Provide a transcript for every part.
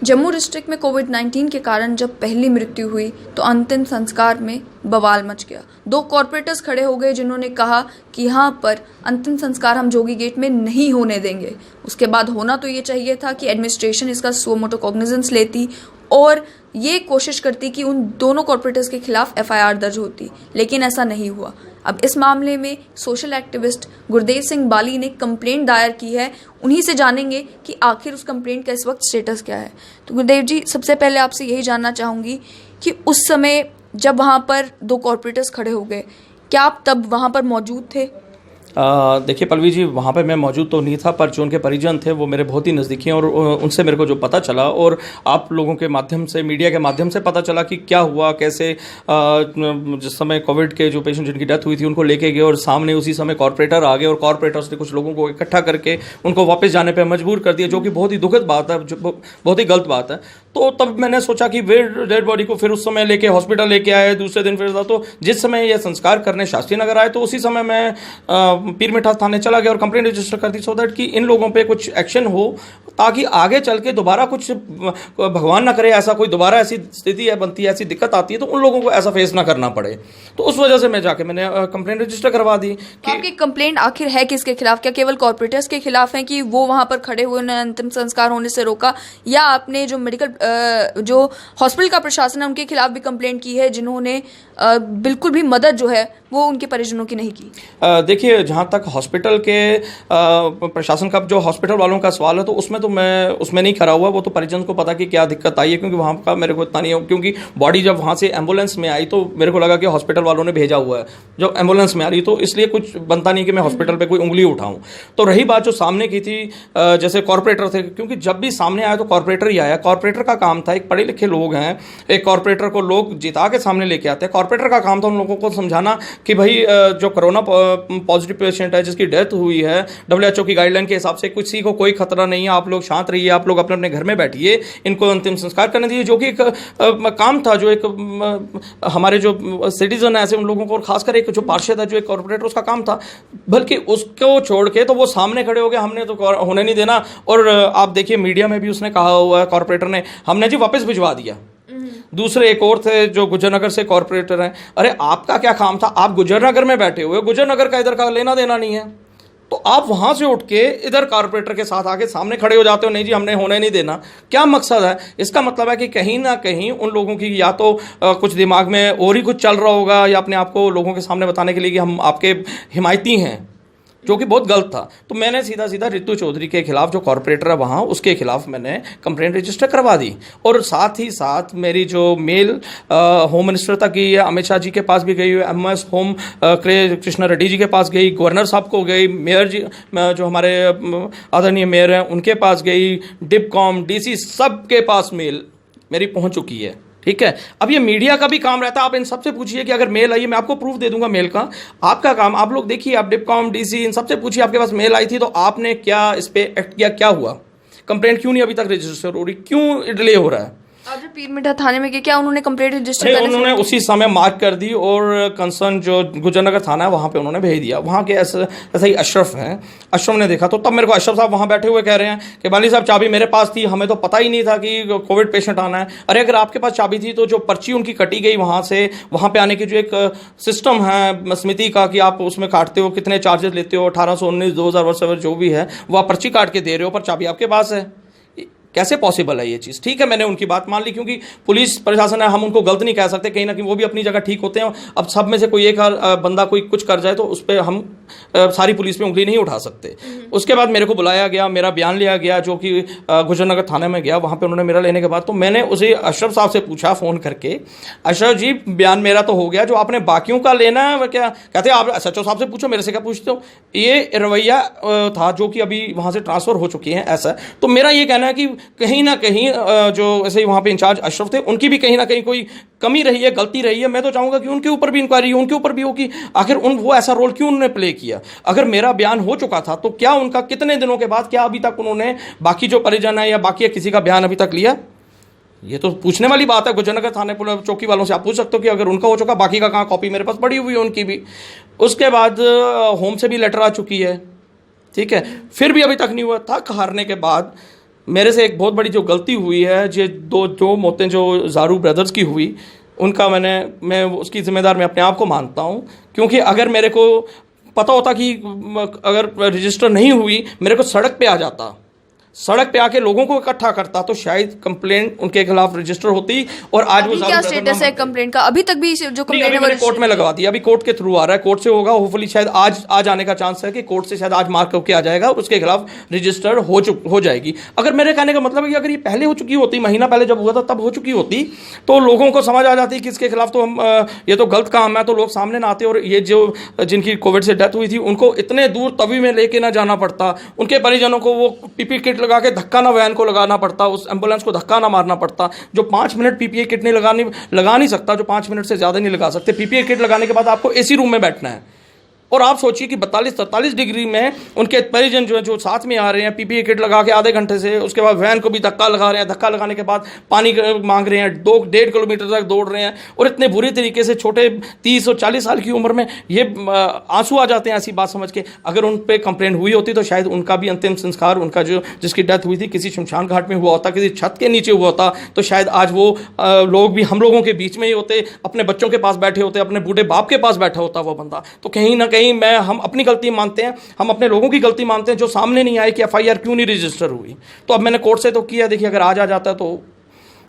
Jammu district में कोविड-19 के कारण जब पहली मृत्यु हुई तो अंतिम संस्कार में बवाल मच गया। दो कॉर्पोरेटर्स खड़े हो गए जिन्होंने कहा कि यहाँ पर अंतिम संस्कार हम जोगी गेट में नहीं होने देंगे। उसके बाद होना तो ये चाहिए था कि एडमिनिस्ट्रेशन इसका सुओ मोटो कॉग्निजेंस लेती और ये कोशिश करती कि उन दोनों कॉर्पोरेटर्स के खिलाफ एफआईआर दर्ज होती, लेकिन ऐसा नहीं हुआ। अब इस मामले में सोशल एक्टिविस्ट गुरदेव सिंह बाली ने कंप्लेंट दायर की है। उन्हीं से जानेंगे कि आखिर उस कंप्लेंट का इस वक्त स्टेटस क्या है। तो गुरदेव जी, सबसे पहले आपसे यही जानना चाहूँगी कि उस समय जब वहाँ पर दो कॉर्पोरेटर्स खड़े हो गए, क्या आप तब वहाँ पर मौजूद थे? देखिए पल्लवी जी, वहाँ पे मैं मौजूद तो नहीं था, पर जो उनके परिजन थे वो मेरे बहुत ही नज़दीकी हैं और उनसे मेरे को जो पता चला और आप लोगों के माध्यम से, मीडिया के माध्यम से पता चला कि क्या हुआ, कैसे जिस समय कोविड के जो पेशेंट जिनकी डेथ हुई थी उनको लेके गए और सामने उसी समय कॉर्पोरेटर आ गए और कॉर्पोरेटर्स ने कुछ लोगों को इकट्ठा करके उनको वापस जाने पर मजबूर कर दिया, जो कि बहुत ही दुखद बात है, जो बहुत ही गलत बात है। तो तब मैंने सोचा कि वे डेड बॉडी को फिर उस समय लेके हॉस्पिटल लेके आए, दूसरे दिन फिर था। तो जिस समय यह संस्कार करने शास्त्री नगर आए तो उसी समय मैं पीर मिठा थाने चला गया और कंप्लेंट रजिस्टर कर दी, सो दैट कि इन लोगों पे कुछ एक्शन हो, ताकि आगे चल के दोबारा कुछ, भगवान ना करे, ऐसा कोई दोबारा ऐसी स्थिति है बनती है, ऐसी दिक्कत आती है तो उन लोगों को ऐसा फेस ना करना पड़े। तो उस वजह से मैं जाके मैंने कंप्लेंट रजिस्टर करवा दी। तो आपकी कंप्लेंट आखिर है किसके खिलाफ? क्या केवल कॉर्पोरेटर्स के खिलाफ है कि वो वहां पर खड़े हुए उन्हें अंतिम संस्कार होने से रोका, या आपने जो मेडिकल जो हॉस्पिटल का प्रशासन है उनके खिलाफ भी कंप्लेंट की है जिन्होंने बिल्कुल भी मदद जो है वो उनके परिजनों की नहीं की? देखिए, जहाँ तक हॉस्पिटल के प्रशासन का, जो हॉस्पिटल वालों का सवाल है, तो उसमें तो मैं उसमें नहीं खड़ा हुआ। वो तो परिजन को पता कि क्या दिक्कत आई है, क्योंकि वहाँ का मेरे को इतना नहीं है, क्योंकि बॉडी जब वहाँ से एम्बुलेंस में आई तो मेरे को लगा कि हॉस्पिटल वालों ने भेजा हुआ है, जो एम्बुलेंस में आ रही, तो इसलिए कुछ बनता नहीं कि मैं हॉस्पिटल पर कोई उंगली उठाऊँ। तो रही बात जो सामने की थी, जैसे कॉर्पोरेटर थे, क्योंकि जब भी सामने आया तो कॉर्पोरेटर ही आया। कॉर्पोरेटर का काम था, एक पढ़े लिखे लोग हैं, एक कॉर्पोरेटर को लोग जिता के सामने लेके आते हैं। कॉर्पोरेटर का काम था उन लोगों को समझाना कि भाई जो कोरोना पॉजिटिव पेशेंट है जिसकी डेथ हुई है, WHO की गाइडलाइन के हिसाब से किसी को कोई खतरा नहीं है, आप लोग शांत रहिए, आप लोग अपने अपने घर में बैठिए, इनको अंतिम संस्कार करने दीजिए, जो कि एक काम था, जो एक हमारे जो सिटीजन है ऐसे उन लोगों को, और खासकर एक जो पार्षद है, जो एक कॉर्पोरेटर, उसका काम था। बल्कि उसको छोड़ के तो वो सामने खड़े हो गए, हमने तो होने नहीं देना। और आप देखिए मीडिया में भी उसने कहा हुआ है, कॉर्पोरेटर ने, हमने जी वापस भिजवा दिया। दूसरे एक और थे जो गुजरनगर से कॉर्पोरेटर हैं, अरे आपका क्या काम था? आप गुजरनगर में बैठे हुए, गुजरनगर का इधर का लेना देना नहीं है, तो आप वहां से उठ के इधर कॉर्पोरेटर के साथ आके सामने खड़े हो जाते हो, नहीं जी हमने होने नहीं देना। क्या मकसद है? इसका मतलब है कि कहीं ना कहीं उन लोगों की या तो कुछ दिमाग में और ही कुछ चल रहा होगा, या अपने आप को लोगों के सामने बताने के लिए कि हम आपके हिमायती हैं, जो कि बहुत गलत था। तो मैंने सीधा सीधा रितु चौधरी के खिलाफ, जो कॉर्पोरेटर है वहाँ, उसके खिलाफ मैंने कंप्लेंट रजिस्टर करवा दी। और साथ ही साथ मेरी जो मेल होम मिनिस्टर तक गई है, अमित शाह जी के पास भी गई है, MS होम कृष्णा रेड्डी जी के पास गई, गवर्नर साहब को गई, मेयर जी जो हमारे आदरणीय मेयर हैं उनके पास गई, डिपकॉम, DC सबके पास मेल मेरी पहुँच चुकी है। ठीक है, अब ये मीडिया का भी काम रहता है, आप इन सबसे पूछिए कि अगर मेल आई है, मैं आपको प्रूफ दे दूंगा मेल का। आपका काम, आप लोग देखिए, आप डिपकॉम, DC इन सबसे पूछिए, आपके पास मेल आई थी तो आपने क्या इस पे एक्ट किया, क्या हुआ, कंप्लेंट क्यों नहीं अभी तक रजिस्टर हो रही, क्यों डिले हो रहा है? आप जो पीर मिठा थाने में गए, क्या उन्होंने कंप्लेंट रजिस्टर करने उन्होंने उसी समय मार्क कर दी और कंसर्न जो गुजरनगर थाना है वहाँ पे उन्होंने भेज दिया। वहाँ के ऐसा ही अशरफ हैं, अशरफ ने देखा, तो तब मेरे को अशरफ साहब वहाँ बैठे हुए कह रहे हैं कि बाली साहब चाबी मेरे पास थी, हमें तो पता ही नहीं था कि कोविड पेशेंट आना है। अरे अगर आपके पास चाबी थी तो जो पर्ची उनकी कटी गई वहाँ से, वहाँ पे आने की जो एक सिस्टम है समिति का कि आप उसमें काटते हो, कितने चार्जेस लेते हो, 1819, 2000 जो भी है, वो आप पर्ची काट के दे रहे हो, पर चाबी आपके पास है। कैसे पॉसिबल है ये चीज़? ठीक है, मैंने उनकी बात मान ली, क्योंकि पुलिस प्रशासन है, हम उनको गलत नहीं कह सकते, कहीं ना कहीं वो भी अपनी जगह ठीक होते हैं। अब सब में से कोई एक बंदा कोई कुछ कर जाए तो उस पर हम सारी पुलिस पे उंगली नहीं उठा सकते। उसके बाद मेरे को बुलाया गया, मेरा बयान लिया गया, जो कि गुजरनगर थाने में गया। वहाँ पर उन्होंने मेरा लेने के बाद तो मैंने उसे अशरफ साहब से पूछा फ़ोन करके, अशरफ जी बयान मेरा तो हो गया, जो आपने बाकियों का लेना है वह क्या? कहते आप SHO साहब से पूछो, मेरे से क्या पूछते हो? ये रवैया था जो कि अभी वहाँ से ट्रांसफ़र हो चुकी हैं ऐसा। तो मेरा ये कहना है कि कहीं ना कहीं जो ऐसे ही वहाँ पे इंचार्ज अशरफ थे, उनकी भी कहीं ना कहीं कोई कमी रही है, गलती रही है। मैं तो चाहूँगा कि उनके ऊपर भी इंक्वायरी हो, उनके ऊपर भी हो कि आखिर वो ऐसा रोल क्यों उन्होंने प्ले किया। अगर मेरा बयान हो चुका था तो क्या उनका कितने दिनों के बाद, क्या अभी तक उन्होंने बाकी जो परिजन है या बाकी किसी का बयान अभी तक लिया? ये तो पूछने वाली बात है। गुजरनगर थाने पुलिस चौकी वालों से आप पूछ सकते हो कि अगर उनका हो चुका, बाकी का कहाँ? कॉपी मेरे पास पड़ी हुई है उनकी भी। उसके बाद होम से भी लेटर आ चुकी है, ठीक है, फिर भी अभी तक नहीं हुआ। थक हारने के बाद मेरे से एक बहुत बड़ी जो गलती हुई है, जो मौतें जो ज़ारू ब्रदर्स की हुई, उनका मैं उसकी ज़िम्मेदार मैं अपने आप को मानता हूँ। क्योंकि अगर मेरे को पता होता कि अगर रजिस्टर नहीं हुई, मेरे को सड़क पे आ जाता, सड़क पे आके लोगों को इकट्ठा करता, तो शायद कंप्लेंट उनके खिलाफ रजिस्टर होती। और आज वो क्या स्टेटस है कंप्लेंट का? अभी तक भी जो कंप्लेंट है मैंने कोर्ट में लगवा दिया, अभी कोर्ट के थ्रू आ रहा है, कोर्ट से होगा, होपफुली शायद आज आने का चांस है कि कोर्ट से शायद आज मार्क होके आ जाएगा, उसके खिलाफ रजिस्टर हो जाएगी। अगर मेरे कहने का मतलब है कि अगर ये पहले हो चुकी होती, महीना पहले जब हुआ था तब हो चुकी होती, तो लोगों को समझ आ जाती कि इसके खिलाफ तो हम ये तो गलत काम है, तो लोग सामने ना आते और ये जो जिनकी कोविड से डेथ हुई थी उनको इतने दूर तवी में लेके ना जाना पड़ता, उनके परिजनों को वो पीपी किट लगा के धक्का ना को लगाना पड़ता, उस एम्बुलेंस को धक्का ना मारना पड़ता। जो 5 मिनट पीपीई किट नहीं लगा नहीं सकता, जो 5 मिनट से ज़्यादा नहीं लगा सकते, पीपीई किट लगाने के बाद आपको एसी रूम में बैठना है। और आप सोचिए कि 42-43 डिग्री में उनके परिजन जो साथ में आ रहे हैं पीपीई किट लगा के आधे घंटे से, उसके बाद वैन को भी धक्का लगा रहे हैं, धक्का लगाने के बाद पानी मांग रहे हैं, 2-1.5 किलोमीटर तक दौड़ रहे हैं, और इतने बुरी तरीके से छोटे 30 और 40 साल की उम्र में ये आंसू आ जाते हैं ऐसी बात समझ के। अगर उन पर कंप्लेंट हुई होती तो शायद उनका भी अंतिम संस्कार, उनका जिसकी डेथ हुई थी, किसी शमशान घाट में हुआ होता, किसी छत के नीचे हुआ होता, तो शायद आज वो लोग भी हम लोगों के बीच में ही होते, अपने बच्चों के पास बैठे होते, अपने बूढ़े बाप के पास बैठा होता वो बंदा। तो कहीं ना कहीं हम अपनी गलती मानते हैं, हम अपने लोगों की गलती मानते हैं जो सामने नहीं आए कि एफआईआर क्यों नहीं रजिस्टर हुई। तो अब मैंने कोर्ट से तो किया, देखिए अगर आज आ जाता है तो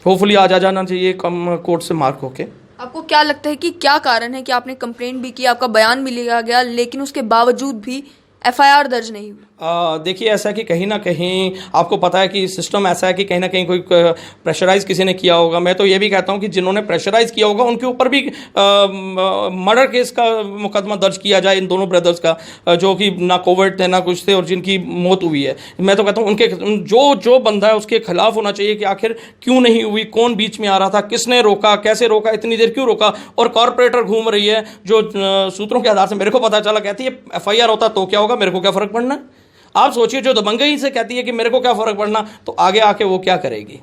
होपफुली आज आ जाना चाहिए कम कोर्ट से मार्क होके। आपको क्या लगता है कि क्या कारण है कि आपने कंप्लेंट भी की, आपका बयान भी लिया गया, लेकिन उसके बावजूद भी एफआईआर दर्ज नहीं हुई? देखिए ऐसा है कि कहीं ना कहीं आपको पता है कि सिस्टम ऐसा है कि कहीं ना कहीं कोई प्रेशराइज किसी ने किया होगा। मैं तो ये भी कहता हूँ कि जिन्होंने प्रेशराइज किया होगा उनके ऊपर भी मर्डर केस का मुकदमा दर्ज किया जाए, इन दोनों ब्रदर्स का, जो कि ना कोविड थे ना कुछ थे और जिनकी मौत हुई है। मैं तो कहता हूँ उनके जो बंदा है उसके खिलाफ होना चाहिए कि आखिर क्यों नहीं हुई, कौन बीच में आ रहा था, किसने रोका, कैसे रोका, इतनी देर क्यों रोका। और कॉरपोरेटर घूम रही है जो सूत्रों के आधार से मेरे को पता चला, कहती है एफआईआर होता तो क्या होगा, मेरे को क्या फर्क पड़ना। आप सोचिए जो दबंगई से कहती है कि मेरे को क्या फर्क पड़ना, तो आगे आके वो क्या करेगी।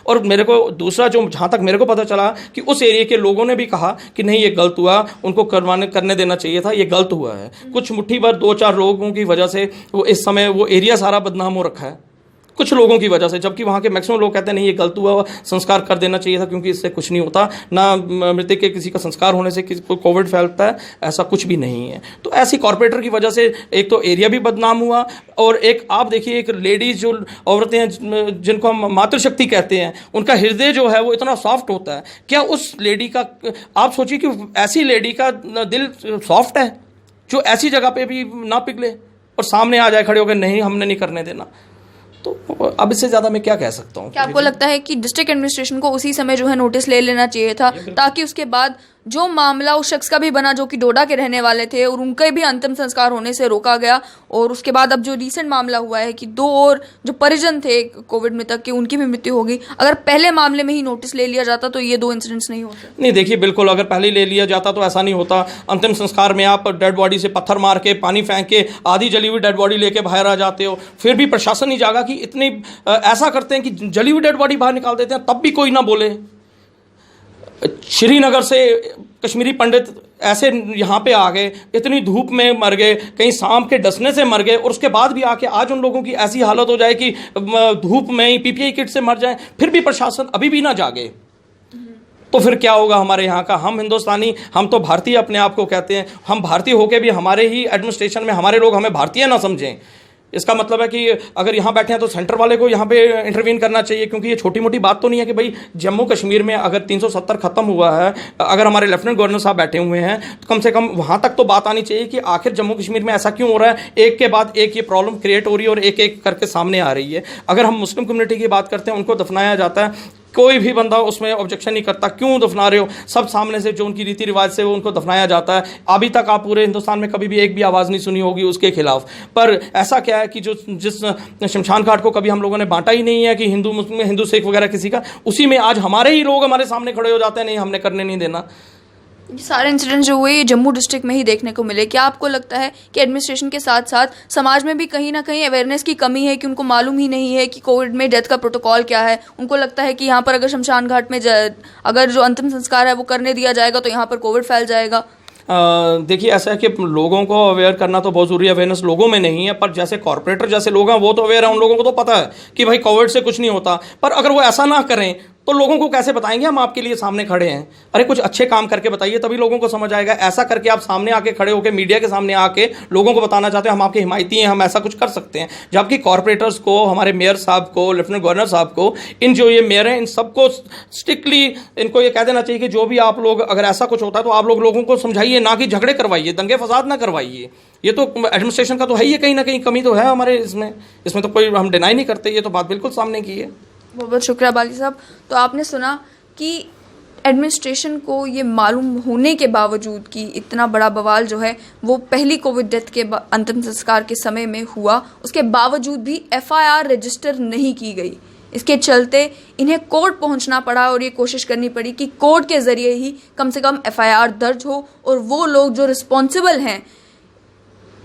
और मेरे को दूसरा जो जहाँ तक मेरे को पता चला कि उस एरिया के लोगों ने भी कहा कि नहीं ये गलत हुआ, उनको करने देना चाहिए था, ये गलत हुआ है। कुछ मुट्ठी भर 2-4 लोगों की वजह से वो इस समय वो एरिया सारा बदनाम हो रखा है, कुछ लोगों की वजह से, जबकि वहाँ के मैक्सिमम लोग कहते हैं नहीं ये गलत हुआ, संस्कार कर देना चाहिए था क्योंकि इससे कुछ नहीं होता, ना मृतक के किसी का संस्कार होने से किसी को कोविड फैलता है, ऐसा कुछ भी नहीं है। तो ऐसी कॉरपोरेटर की वजह से एक तो एरिया भी बदनाम हुआ, और एक आप देखिए एक लेडीज जो औरतें हैं जिनको हम मातृशक्ति कहते हैं, उनका हृदय जो है वो इतना सॉफ्ट होता है। क्या उस लेडी का, आप सोचिए कि ऐसी लेडी का दिल सॉफ्ट है जो ऐसी जगह पे भी ना पिघले और सामने आ जाए खड़े होकर नहीं हमने नहीं करने देना। तो अब इससे ज़्यादा मैं क्या कह सकता हूँ। क्या आपको लगता है कि डिस्ट्रिक्ट एडमिनिस्ट्रेशन को उसी समय जो है नोटिस ले लेना चाहिए था, ताकि उसके बाद जो मामला उस शख्स का भी बना जो कि डोडा के रहने वाले थे और उनके भी अंतिम संस्कार होने से रोका गया, और उसके बाद अब जो रिसेंट मामला हुआ है कि 2 और जो परिजन थे कोविड मृतक के उनकी भी मृत्यु हो गई, अगर पहले मामले में ही नोटिस ले लिया जाता तो ये 2 इंसिडेंट्स नहीं होते? नहीं, देखिए बिल्कुल अगर पहले ले लिया जाता तो ऐसा नहीं होता। अंतिम संस्कार में आप डेड बॉडी से पत्थर मार के, पानी फेंक के, आधी जली हुई डेड बॉडी लेके बाहर आ जाते हो, फिर भी प्रशासन नहीं जागा कि इतनी ऐसा करते हैं कि जली हुई डेड बॉडी बाहर निकाल देते हैं, तब भी कोई ना बोले। श्रीनगर से कश्मीरी पंडित ऐसे यहाँ पे आ गए, इतनी धूप में मर गए, कहीं सांप के डसने से मर गए, और उसके बाद भी आके आज उन लोगों की ऐसी हालत हो जाए कि धूप में ही पीपीई किट से मर जाए, फिर भी प्रशासन अभी भी ना जागे। तो फिर क्या होगा हमारे यहाँ का। हम हिंदुस्तानी, हम तो भारतीय अपने आप को कहते हैं, हम भारतीय होके भी हमारे ही एडमिनिस्ट्रेशन में हमारे लोग हमें भारतीय ना समझें। इसका मतलब है कि अगर यहाँ बैठे हैं तो सेंटर वाले को यहाँ पे इंटरवीन करना चाहिए, क्योंकि ये छोटी मोटी बात तो नहीं है कि भाई जम्मू कश्मीर में अगर 370 खत्म हुआ है, अगर हमारे लेफ्टिनेंट गवर्नर साहब बैठे हुए हैं तो कम से कम वहाँ तक तो बात आनी चाहिए कि आखिर जम्मू कश्मीर में ऐसा क्यों हो रहा है, एक के बाद एक ये प्रॉब्लम क्रिएट हो रही है और एक एक करके सामने आ रही है। अगर हम मुस्लिम कम्युनिटी की बात करते हैं, उनको दफनाया जाता है, कोई भी बंदा उसमें ऑब्जेक्शन नहीं करता, क्यों दफना रहे हो, सब सामने से जो उनकी रीति रिवाज से वो उनको दफनाया जाता है। अभी तक आप पूरे हिंदुस्तान में कभी भी एक भी आवाज़ नहीं सुनी होगी उसके खिलाफ। पर ऐसा क्या है कि जिस शमशान घाट को कभी हम लोगों ने बांटा ही नहीं है कि हिंदू मुस्लिम, हिंदू सिख वगैरह किसी का, उसी में आज हमारे ही लोग हमारे सामने खड़े हो जाते हैं, नहीं हमने करने नहीं देना। सारे इंसिडेंट जो हुए ये जम्मू डिस्ट्रिक्ट में ही देखने को मिले। क्या आपको लगता है कि एडमिनिस्ट्रेशन के साथ साथ समाज में भी कहीं ना कहीं अवेयरनेस की कमी है, कि उनको मालूम ही नहीं है कि कोविड में डेथ का प्रोटोकॉल क्या है? उनको लगता है कि यहाँ पर अगर शमशान घाट में अगर जो अंतिम संस्कार है वो करने दिया जाएगा तो यहाँ पर कोविड फैल जाएगा। देखिए ऐसा है कि लोगों को अवेयर करना तो बहुत ज़रूरी है, अवेयरनेस लोगों में नहीं है, पर जैसे कॉर्पोरेटर जैसे लोग हैं वो तो अवेयर है, उन लोगों को तो पता है कि भाई कोविड से कुछ नहीं होता, पर अगर वो ऐसा ना करें तो लोगों को कैसे बताएंगे हम आपके लिए सामने खड़े हैं। अरे कुछ अच्छे काम करके बताइए तभी लोगों को समझ आएगा। ऐसा करके आप सामने आके खड़े होकर मीडिया के सामने आके लोगों को बताना चाहते हैं हम आपके हिमायती हैं, हम ऐसा कुछ कर सकते हैं, जबकि कॉर्पोरेटर्स को, हमारे मेयर साहब को, लेफ्टिनेंट गवर्नर साहब को, इन जो ये मेयर हैं इन सबको स्ट्रिक्टली इनको ये कह देना चाहिए कि जो भी आप लोग अगर ऐसा कुछ होता है तो आप लोगों को समझाइए, ना कि झगड़े करवाइए, दंगे फसाद ना करवाइए। ये तो एडमिनिस्ट्रेशन का तो है ही, कहीं ना कहीं कमी तो है हमारे इसमें तो कोई हम डिनाई नहीं करते, ये तो बात बिल्कुल सामने की है। बहुत बहुत शुक्रिया बाली साहब। तो आपने सुना कि एडमिनिस्ट्रेशन को ये मालूम होने के बावजूद कि इतना बड़ा बवाल जो है वो पहली कोविड डेथ के अंतिम संस्कार के समय में हुआ, उसके बावजूद भी एफआईआर रजिस्टर नहीं की गई। इसके चलते इन्हें कोर्ट पहुंचना पड़ा और ये कोशिश करनी पड़ी कि कोर्ट के जरिए ही कम से कम एफआईआर दर्ज हो और वो लोग जो रिस्पॉन्सिबल हैं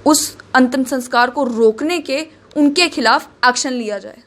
उस अंतिम संस्कार को रोकने के, उनके खिलाफ एक्शन लिया जाए।